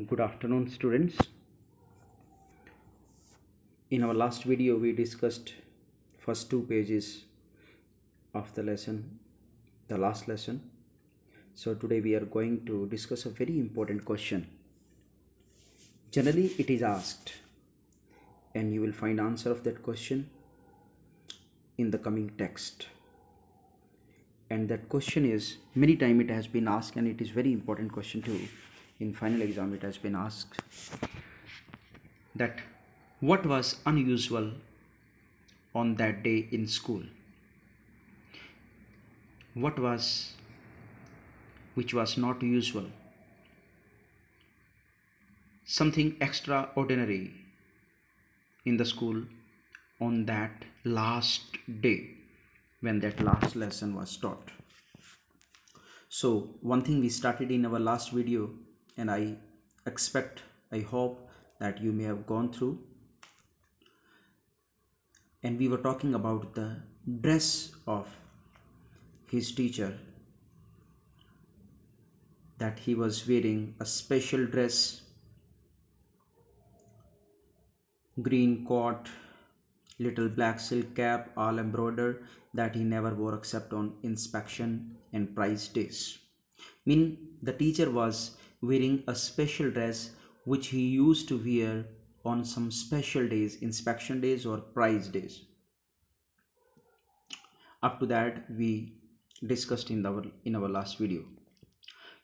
Good afternoon, students. In our last video, we discussed first two pages of the lesson, the last lesson. So today we are going to discuss a very important question. Generally, it is asked, and you will find answer of that question in the coming text. And that question is, many times it has been asked, and it is very important question too. In final exam, it has been asked that what was unusual on that day in school? What was which was not usual? Something extraordinary in the school on that last day when that last lesson was taught. So one thing we started in our last video, and I hope that you may have gone through, and we were talking about the dress of his teacher, that he was wearing a special dress, green coat, little black silk cap, all embroidered, that he never wore except on inspection and prize days. Meaning the teacher was wearing a special dress which he used to wear on some special days, inspection days or prize days. Up to that we discussed in our last video.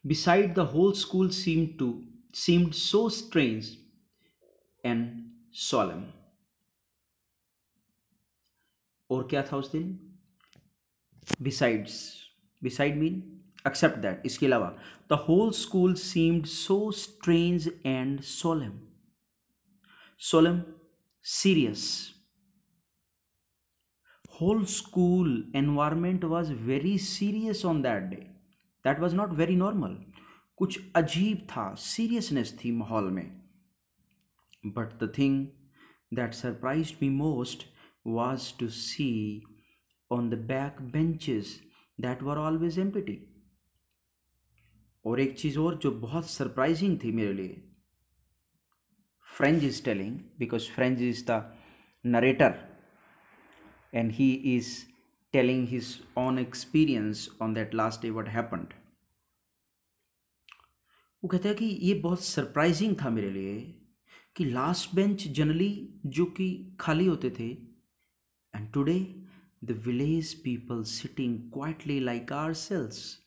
Beside, the whole school seemed so strange and solemn. और क्या था उस दिन? Beside mean except that, इसके अलावा, the whole school seemed so strange and solemn. Solemn, serious. Whole school environment was very serious on that day. That was not very normal. कुछ अजीब था, seriousness थी माहौल में. But the thing that surprised me most was to see on the back benches that were always empty. और एक चीज़ और जो बहुत सरप्राइजिंग थी मेरे लिए, French is telling, because French is the narrator and he is telling his own experience on that last day what happened. वो कहता है कि ये बहुत सरप्राइजिंग था मेरे लिए कि लास्ट बेंच जनरली जो कि खाली होते थे, and today the village people sitting quietly like ourselves.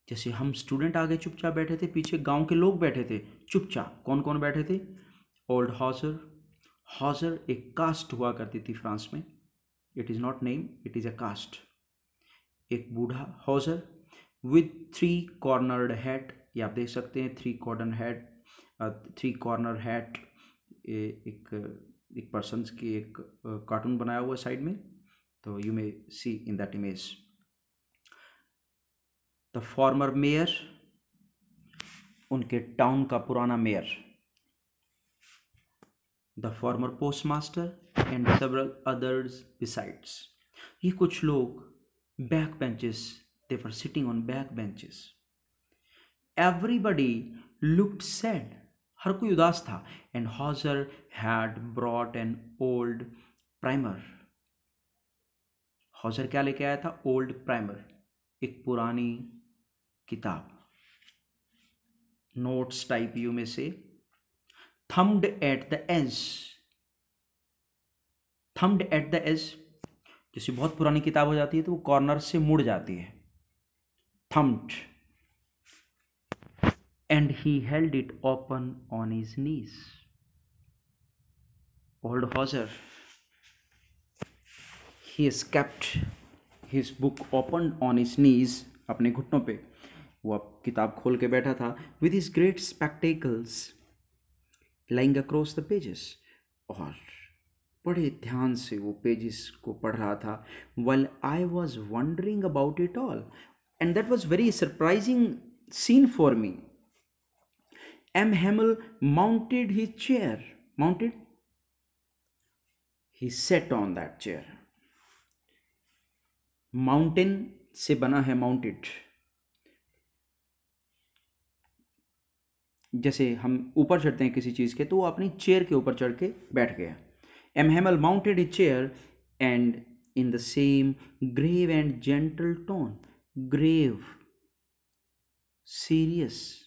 जैसे हम स्टूडेंट आगे चुपचाप बैठे थे, पीछे गांव के लोग बैठे थे चुपचाप. कौन कौन बैठे थे? ओल्ड हॉजर एक कास्ट हुआ करती थी फ्रांस में. It is not name, it is a caste. एक बूढ़ा हॉजर विद 3 कॉर्नर्ड हैट, ये आप देख सकते हैं 3 कॉर्नर हैट. एक पर्सन की एक कार्टून बनाया हुआ साइड में, तो you may see in that image. The former mayor, उनके टाउन का पुराना mayor. The former postmaster and several others besides. ये कुछ लोग back benches, they were sitting on back benches. Everybody looked sad. हर कोई उदास था. And Hauser had brought an old primer. Hauser क्या लेके आया था? Old primer, एक पुरानी किताब. Notes type you may say. Thumbed at the edge. Thumbed at the edge, जैसे बहुत पुरानी किताब हो जाती है तो वो कॉर्नर से मुड़ जाती है. Thumbed, and he held it open on his knees. Old Hauser, he has kept his book open on his knees, अपने घुटनों पे वो किताब खोल के बैठा था. With his great spectacles lying across the pages, और बड़े ध्यान से वो पेजेस को पढ़ रहा था. While I was wondering about it all, and that was very surprising scene for me. M. Hamel mounted his chair. Mounted? He sat on that chair. Mountain से बना है mounted. जैसे हम ऊपर चढ़ते हैं किसी चीज़ के, तो वो अपनी चेयर के ऊपर चढ़ के बैठ गया. M Hamel mounted his chair and in the same grave and gentle tone. Grave, serious,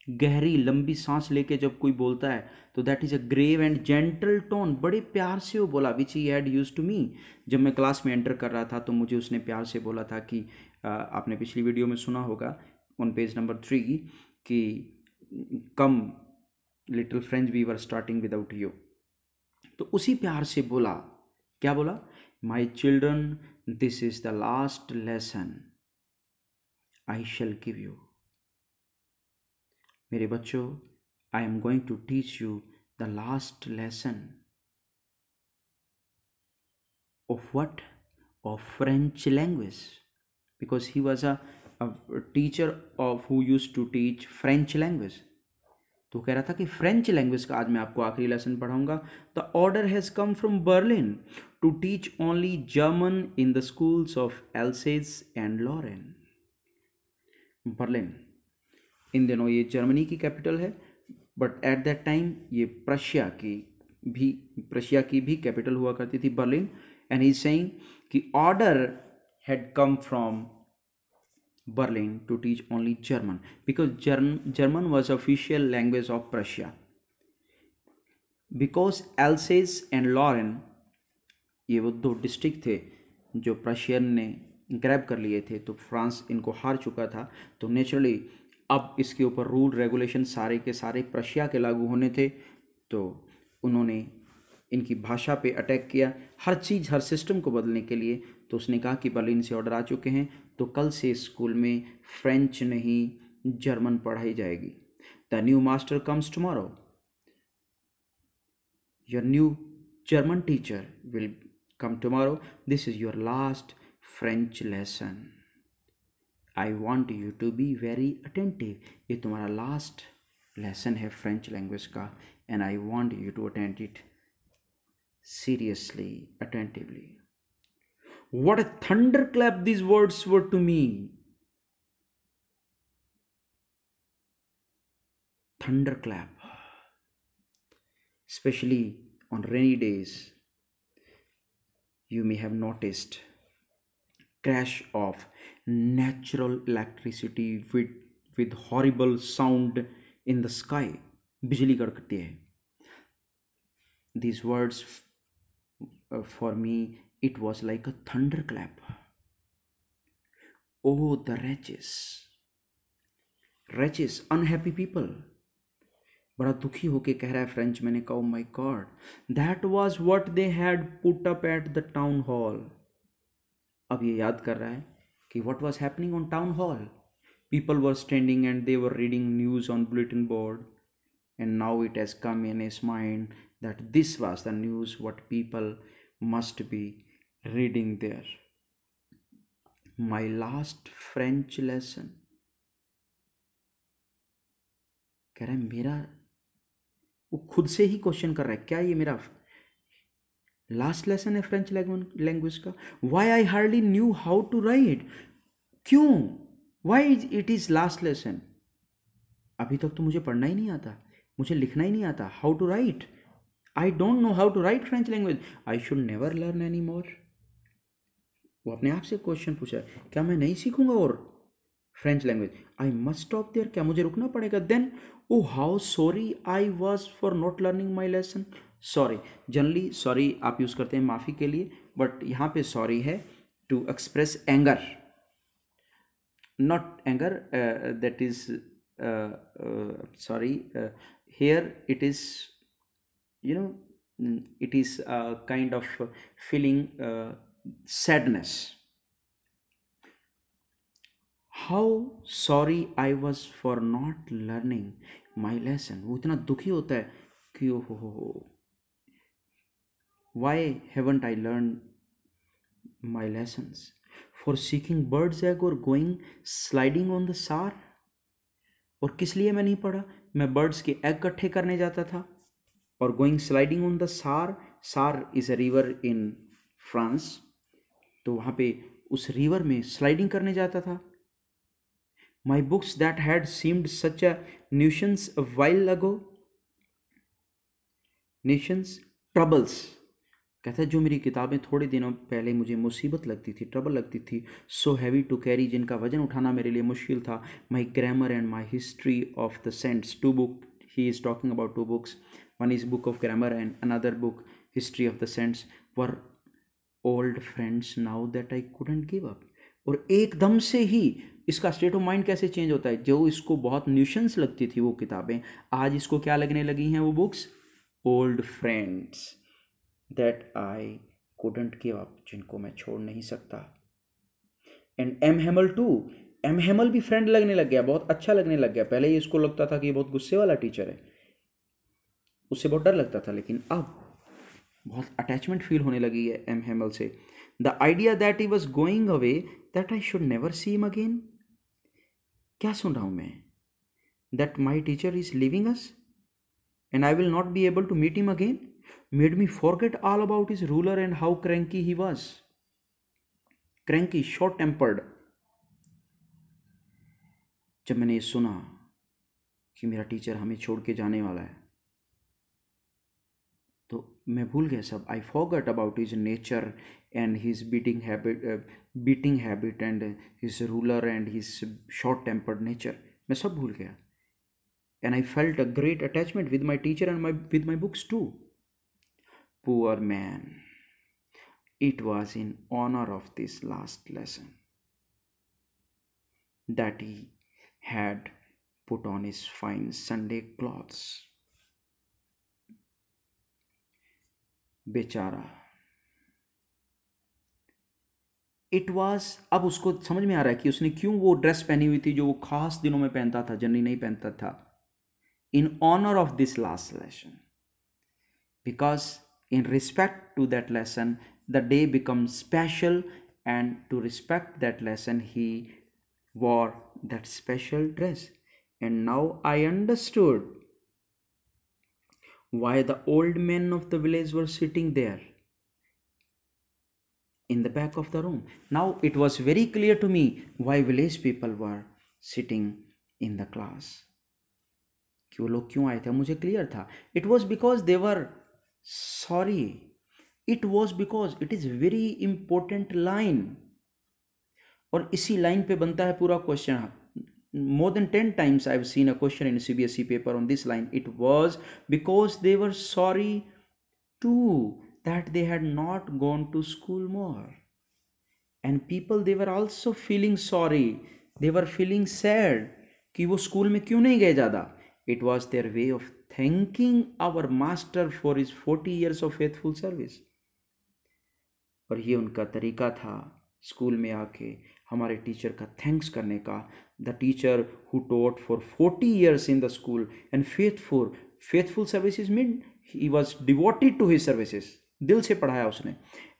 गहरी लंबी सांस लेके जब कोई बोलता है तो that is a grave and gentle tone. बड़े प्यार से वो बोला, which he had used to me. जब मैं क्लास में एंटर कर रहा था तो मुझे उसने प्यार से बोला था कि आपने पिछली वीडियो में सुना होगा ऑन पेज नंबर 3 कि come little friends we were starting without you. तो उसी प्यार से बोला. क्या बोला? My children, this is the last lesson I shall give you. मेरे बच्चों, I am going to teach you the last lesson. Of what? Of French language. Because he was a teacher of who use to teach French language. तो कह रहा था कि French language का आज मैं आपको आखिरी लेसन पढ़ाऊंगा. The order has come from Berlin to teach only German in the schools of Alsace and Lorraine. Berlin इन दिनों ये जर्मनी की कैपिटल है, बट एट दैट टाइम ये प्रशिया की भी कैपिटल हुआ करती थी, Berlin. And he is saying कि order had come from Berlin to teach only German because German was official language of Prussia. Because Alsace and Lorraine ये वो दो डिस्ट्रिक्ट थे जो प्रशियन ने ग्रैब कर लिए थे, तो फ्रांस इनको हार चुका था. तो नेचुरली अब इसके ऊपर रूल रेगुलेशन सारे के सारे प्रशिया के लागू होने थे. तो उन्होंने इनकी भाषा पे अटैक किया, हर चीज़ हर सिस्टम को बदलने के लिए. तो उसने कहा कि बर्लिन से ऑर्डर आ चुके हैं, तो कल से स्कूल में फ्रेंच नहीं जर्मन पढ़ाई जाएगी. The new master comes tomorrow. Your new German teacher will come tomorrow. This is your last French lesson. I want you to be very attentive. ये तुम्हारा लास्ट लेसन है फ्रेंच लैंग्वेज का, and I want you to attend it seriously, attentively. What a thunderclap these words were to me. Thunderclap. Especially on rainy days, you may have noticed crash of natural electricity with horrible sound in the sky. बिजली कड़कती है. These words for me, it was like a thunderclap. Oh, the wretches, unhappy people. बड़ा दुखी होके कह रहा है French. मैंने कहा, oh my God, that was what they had put up at the town hall. अब ये याद कर रहा है कि what was happening on town hall. People were standing and they were reading news on bulletin board, and now it has come in his mind that this was the news what people must be reading there. My last French lesson. कह रहा है मेरा, वो खुद से ही question कर रहा है, क्या ये मेरा लास्ट लेसन है फ्रेंच लैंग्वेज का? Why I hardly knew how to write. क्यों? Why it is last lesson? अभी तक तो मुझे पढ़ना ही नहीं आता, मुझे लिखना ही नहीं आता. How to write? I don't know how to write French language. I should never learn anymore. वो अपने आप से क्वेश्चन पूछा, क्या मैं नहीं सीखूंगा और French language? I must stop there. क्या मुझे रुकना पड़ेगा? Then oh how sorry I was for not learning my lesson. Sorry, generally sorry आप यूज़ करते हैं माफ़ी के लिए, बट यहाँ पे सॉरी है to express anger. Not anger, that is sorry. Here it is, it is a kind of feeling sadness. How sorry I was for not learning my lesson. वो इतना दुखी होता है कि हो why haven't I learned my lessons? For seeking bird's egg or going sliding on the Saar. और किस लिए मैं नहीं पढ़ा? मैं बर्ड्स के एग इकट्ठे करने जाता था, और गोइंग स्लाइडिंग ऑन द सार. सार is a river in France, तो वहाँ पे उस रिवर में स्लाइडिंग करने जाता था. My books that had seemed such a nuisance a while ago, nuisance, troubles. कहता है जो मेरी किताबें थोड़े दिनों पहले मुझे मुसीबत लगती थी, ट्रबल लगती थी, सो हैवी टू कैरी, जिनका वजन उठाना मेरे लिए मुश्किल था, my grammar and my history of the saints, two book, he is talking about two books, one is book of grammar and another book history of the saints, were old friends now that I couldn't give up. और एकदम से ही इसका state of mind कैसे change होता है, जो इसको बहुत न्यूशंस लगती थी वो किताबें, आज इसको क्या लगने लगी हैं वो books, old friends that I couldn't give up, जिनको मैं छोड़ नहीं सकता। And M Hemal to, M Hemal भी फ्रेंड लगने लग गया, बहुत अच्छा लगने लग गया। पहले ही इसको लगता था कि ये बहुत गुस्से वाला टीचर है, उससे बहुत डर लगता था, लेकिन अब बहुत अटैचमेंट फील होने लगी है एम हेमल से। The idea that he was going away, that I should never see him again, क्या सुन रहा हूँ मैं, that my teacher is living us and I will not be able to meet him again, made me forget all about his ruler and how cranky he was. Cranky, short tempered. जब मैंने ये सुना कि मेरा teacher हमें छोड़ के जाने वाला है, तो मैं भूल गया सब। I forgot about his nature and his beating habit and his ruler and his short tempered nature. मैं सब भूल गया. And I felt a great attachment with my teacher and with my books too. Poor man. It was in honor of this last lesson that he had put on his fine Sunday clothes. बेचारा. It was, अब उसको समझ में आ रहा है कि उसने क्यों वो ड्रेस पहनी हुई थी जो वो खास दिनों में पहनता था, जनरली नहीं पहनता था. In honor of this last lesson, because in respect to that lesson, the day becomes special, and to respect that lesson, he wore that special dress. And now I understood why the old men of the village were sitting there in the back of the room. Now it was very clear to me why village people were sitting in the class. कि वो लोग क्यों आए थे मुझे clear था. It was because they were sorry. It was because it is very important line. और इसी लाइन पे बनता है पूरा question. More than 10 times I've seen a question in a CBSE paper on this line. It was because they were sorry too that they had not gone to school more. And people, they were also feeling sorry. They were feeling sad कि वो school में क्यों नहीं गए ज़्यादा. It was their way of thanking our master for his 40 years of faithful service. और ये उनका तरीका था स्कूल में आके हमारे टीचर का थैंक्स करने का. The teacher who taught for 40 years in the school and faithful services mean he was devoted to his services. दिल से पढ़ाया उसने.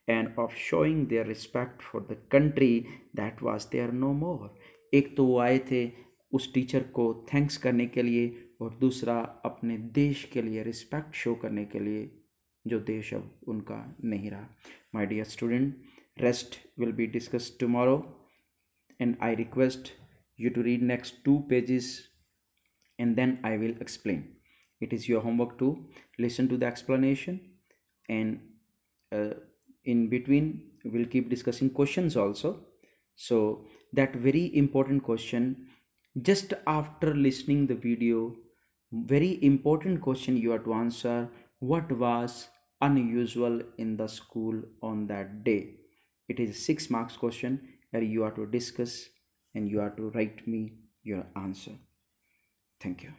And of showing their respect for the country that was there no more. एक तो वो आए थे उस टीचर को थैंक्स करने के लिए, और दूसरा अपने देश के लिए रिस्पेक्ट शो करने के लिए, जो देश अब उनका नहीं रहा. My dear student, rest will be discussed tomorrow, and I request you to read next 2 pages and then I will explain. It is your homework to listen to the explanation, and in between we'll keep discussing questions also. So that very important question, just after listening the video, very important question you have to answer: what was unusual in the school on that day? It is a 6 marks question where you have to discuss and you have to write me your answer. Thank you.